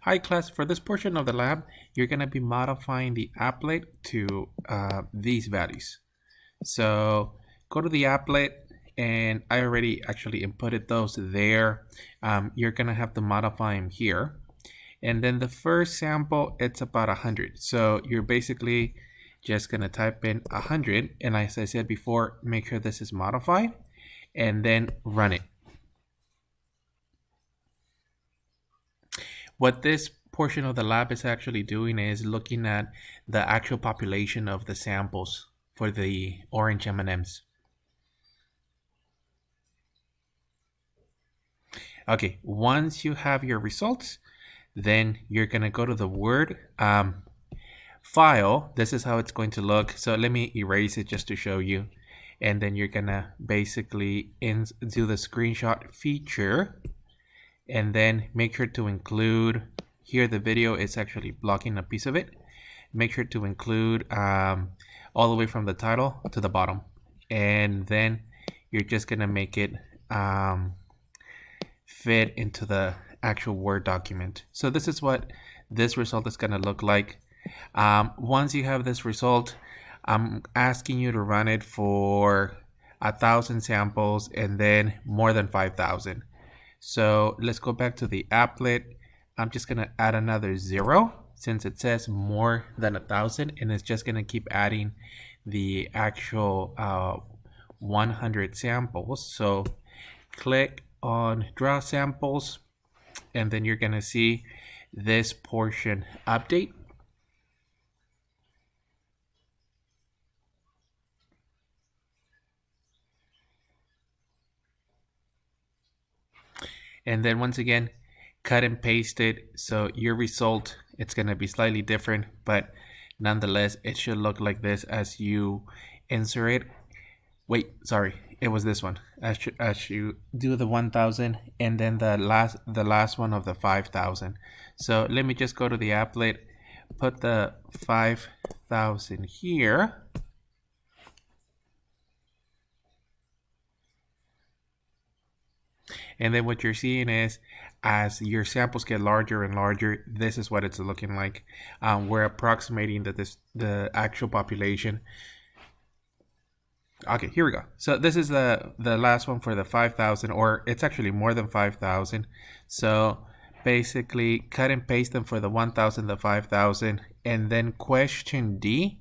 Hi class, for this portion of the lab, you're going to be modifying the applet to these values. So go to the applet, and I already actually inputted those there. You're going to have to modify them here. And then the first sample, it's about 100. So you're basically just going to type in 100. And as I said before, make sure this is modified and then run it. What this portion of the lab is actually doing is looking at the actual population of the samples for the orange M&Ms. Okay, once you have your results, then you're going to go to the Word file. This is how it's going to look. So let me erase it just to show you. And then you're going to basically do the screenshot feature. And then make sure to include, here the video is actually blocking a piece of it. Make sure to include all the way from the title to the bottom. And then you're just going to make it fit into the actual Word document. So this is what this result is going to look like. Once you have this result, I'm asking you to run it for 1,000 samples and then more than 5,000. So let's go back to the applet. I'm just going to add another 0 since it says more than 1,000, and it's just going to keep adding the actual 100 samples. So click on draw samples, and then you're going to see this portion update. And then once again, cut and paste it. So your result, it's going to be slightly different, but nonetheless, it should look like this as you insert it. Wait, sorry, it was this one. As you do the 1,000 and then the last one of the 5,000. So let me just go to the applet, put the 5,000 here. And then what you're seeing is as your samples get larger and larger, this is what it's looking like. We're approximating the actual population. Okay, here we go. So this is the last one for the 5,000, or it's actually more than 5,000. So basically cut and paste them for the 1,000, the 5,000, and then question D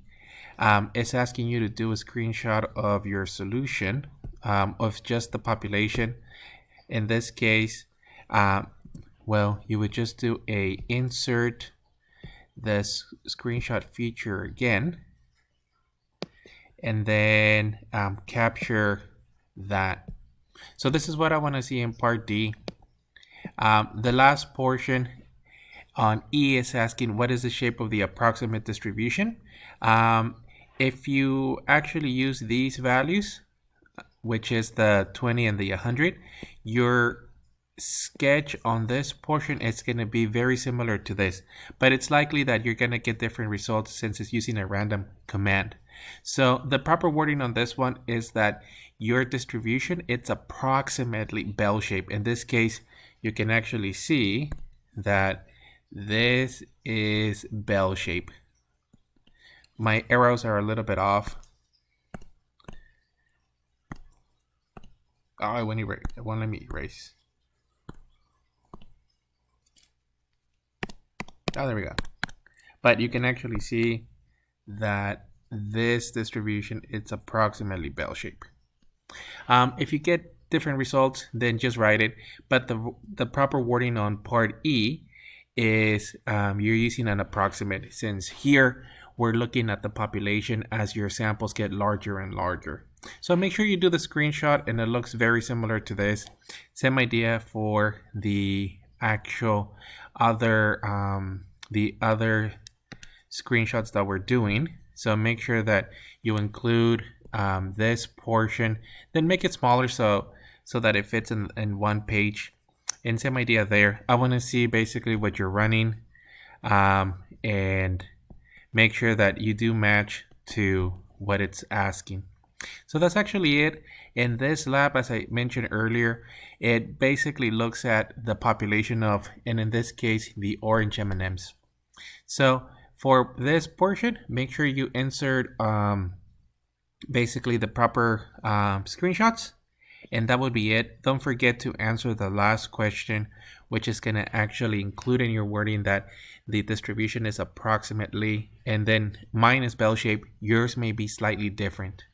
is asking you to do a screenshot of your solution of just the population. In this case, well, you would just do a insert this screenshot feature again, and then capture that. So this is what I want to see in part D. The last portion on E is asking what is the shape of the approximate distribution. If you actually use these values, which is the 20 and the 100, your sketch on this portion is going to be very similar to this, but it's likely that you're going to get different results since it's using a random command. So the proper wording on this one is that your distribution, it's approximately bell shape. In this case, you can actually see that this is bell shape. My arrows are a little bit off. Oh, it won't let me erase. Oh, there we go. But you can actually see that this distribution, it's approximately bell shape. If you get different results, then just write it. But the proper wording on part E is you're using an approximate, since here we're looking at the population as your samples get larger and larger. So make sure you do the screenshot, and it looks very similar to this. Same idea for the actual other screenshots that we're doing. So make sure that you include this portion, then make it smaller so that it fits in one page. And same idea there. I want to see basically what you're running, and make sure that you do match to what it's asking. So that's actually it. In this lab, as I mentioned earlier, it basically looks at the population of, and in this case, the orange M&Ms. So for this portion, make sure you insert basically the proper screenshots, and that would be it. Don't forget to answer the last question, which is going to actually include in your wording that the distribution is approximately, and then mine is bell shape, yours may be slightly different.